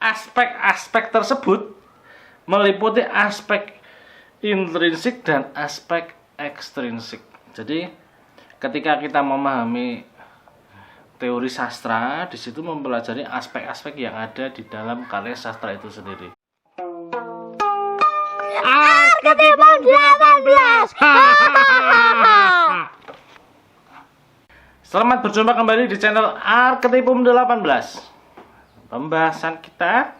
aspek-aspek tersebut meliputi aspek intrinsik dan aspek ekstrinsik. Jadi ketika kita memahami teori sastra, di situ mempelajari aspek-aspek yang ada di dalam karya sastra itu sendiri. Arketipum 18. Selamat berjumpa kembali di channel Arketipum 18. Pembahasan kita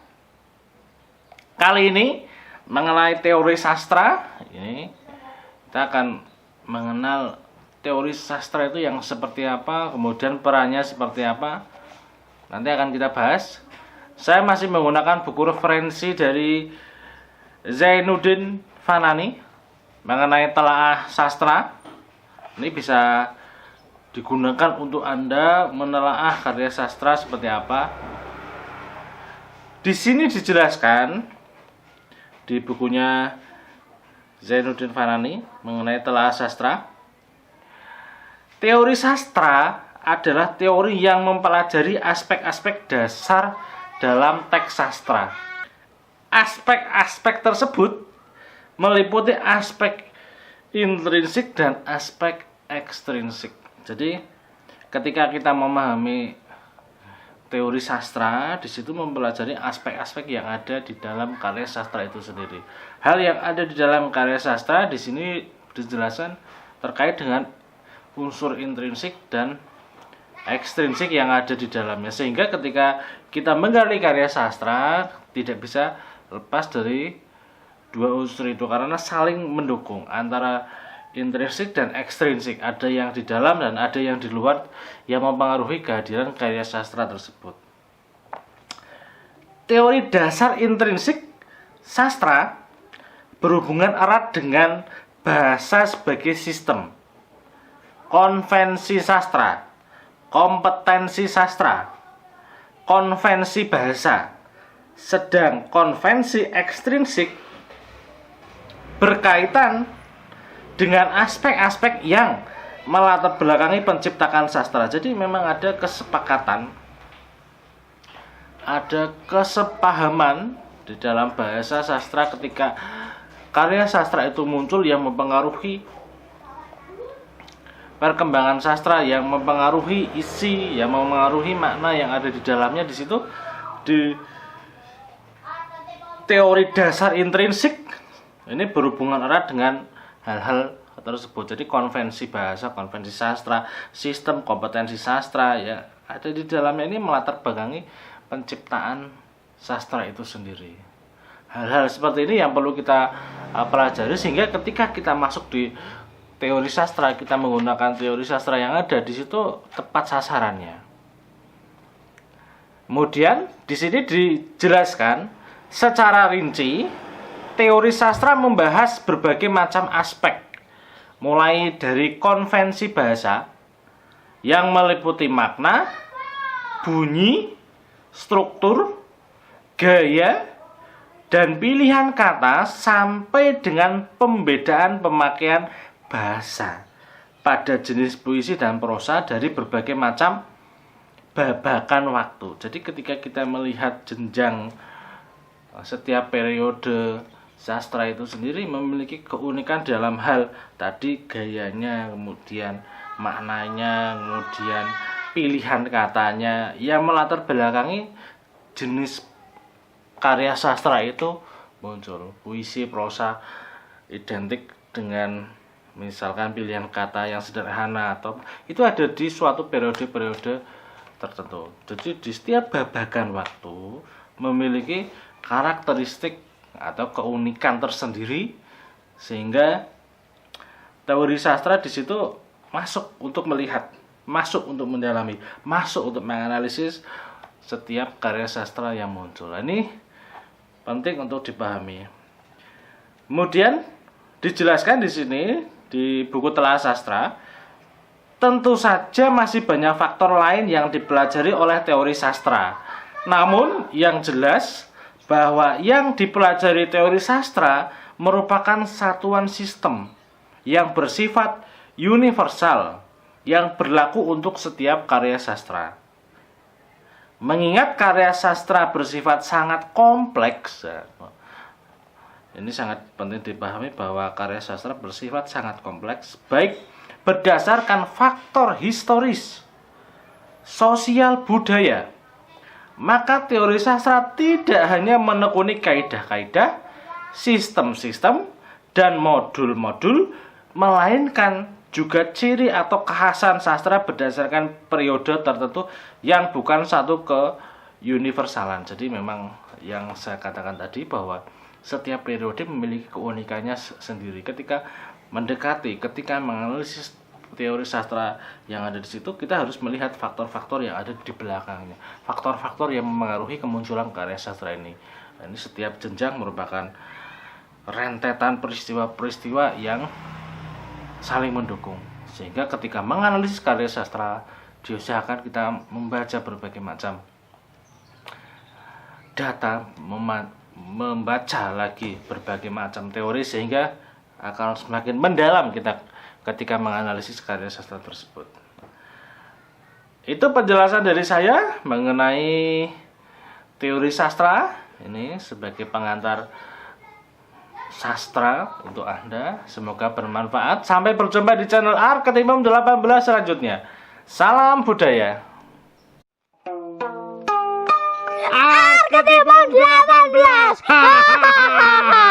kali ini mengenai teori sastra. Ini kita akan mengenal teori sastra itu yang seperti apa, kemudian perannya seperti apa. Nanti akan kita bahas. Saya masih menggunakan buku referensi dari Zainuddin Fanani mengenai telaah sastra. Ini bisa digunakan untuk Anda menelaah karya sastra seperti apa. Di sini dijelaskan di bukunya Zainuddin Fanani mengenai telaah sastra. Teori sastra adalah teori yang mempelajari aspek-aspek dasar dalam teks sastra. Aspek-aspek tersebut meliputi aspek intrinsik dan aspek ekstrinsik. Jadi, ketika kita memahami teori sastra, di situ mempelajari aspek-aspek yang ada di dalam karya sastra itu sendiri. Hal yang ada di dalam karya sastra di sini dijelaskan terkait dengan unsur intrinsik dan ekstrinsik yang ada di dalamnya, sehingga ketika kita menggali karya sastra tidak bisa lepas dari dua unsur itu karena saling mendukung antara intrinsik dan ekstrinsik. Ada yang di dalam dan ada yang di luar yang mempengaruhi kehadiran karya sastra tersebut. Teori dasar intrinsik sastra berhubungan erat dengan bahasa sebagai sistem, konvensi sastra, kompetensi sastra, konvensi bahasa. Sedang konvensi ekstrinsik berkaitan dengan aspek-aspek yang melatar belakangi penciptaan sastra. Jadi memang ada kesepakatan, ada kesepahaman di dalam bahasa sastra ketika karya sastra itu muncul yang mempengaruhi perkembangan sastra, yang mempengaruhi isi, yang mempengaruhi makna yang ada di dalamnya. Di situ di teori dasar intrinsik ini berhubungan erat dengan hal-hal tersebut. Jadi konvensi bahasa, konvensi sastra, sistem, kompetensi sastra ya ada di dalamnya, ini melatar belakangi penciptaan sastra itu sendiri. Hal-hal seperti ini yang perlu kita pelajari sehingga ketika kita masuk di teori sastra, kita menggunakan teori sastra yang ada di situ tepat sasarannya. Kemudian di sini dijelaskan secara rinci teori sastra membahas berbagai macam aspek, mulai dari konvensi bahasa yang meliputi makna, bunyi, struktur, gaya, dan pilihan kata sampai dengan pembedaan pemakaian bahasa pada jenis puisi dan prosa dari berbagai macam babakan waktu. Jadi ketika kita melihat jenjang setiap periode sastra itu sendiri memiliki keunikan dalam hal tadi gayanya, kemudian maknanya, kemudian pilihan katanya yang melatar belakangi jenis karya sastra itu muncul. Puisi, prosa identik dengan misalkan pilihan kata yang sederhana atau itu ada di suatu periode-periode tertentu. Jadi di setiap babakan waktu memiliki karakteristik atau keunikan tersendiri sehingga teori sastra di situ masuk untuk melihat, masuk untuk mendalami, masuk untuk menganalisis setiap karya sastra yang muncul. Ini penting untuk dipahami. Kemudian dijelaskan di sini di buku Telaah Sastra, tentu saja masih banyak faktor lain yang dipelajari oleh teori sastra. Namun yang jelas bahwa yang dipelajari teori sastra merupakan satuan sistem yang bersifat universal yang berlaku untuk setiap karya sastra. Mengingat karya sastra bersifat sangat kompleks, ini sangat penting dipahami bahwa karya sastra bersifat sangat kompleks, baik berdasarkan faktor historis, sosial, budaya. Maka teori sastra tidak hanya menekuni kaidah-kaidah, sistem-sistem, dan modul-modul, melainkan juga ciri atau kekhasan sastra berdasarkan periode tertentu yang bukan satu keuniversalan. Jadi memang yang saya katakan tadi bahwa setiap periode memiliki keunikannya sendiri. Ketika menganalisis teori sastra yang ada di situ, kita harus melihat faktor-faktor yang ada di belakangnya, faktor-faktor yang mempengaruhi kemunculan karya sastra ini. Ini setiap jenjang merupakan rentetan peristiwa-peristiwa yang saling mendukung, sehingga ketika menganalisis karya sastra diusahakan kita membaca berbagai macam data, membaca lagi berbagai macam teori, sehingga akan semakin mendalam kita ketika menganalisis karya sastra tersebut. Itu penjelasan dari saya mengenai teori sastra ini sebagai pengantar sastra untuk Anda. Semoga bermanfaat. Sampai berjumpa di channel Arketimum 18 selanjutnya. Salam budaya. Arketimum 18.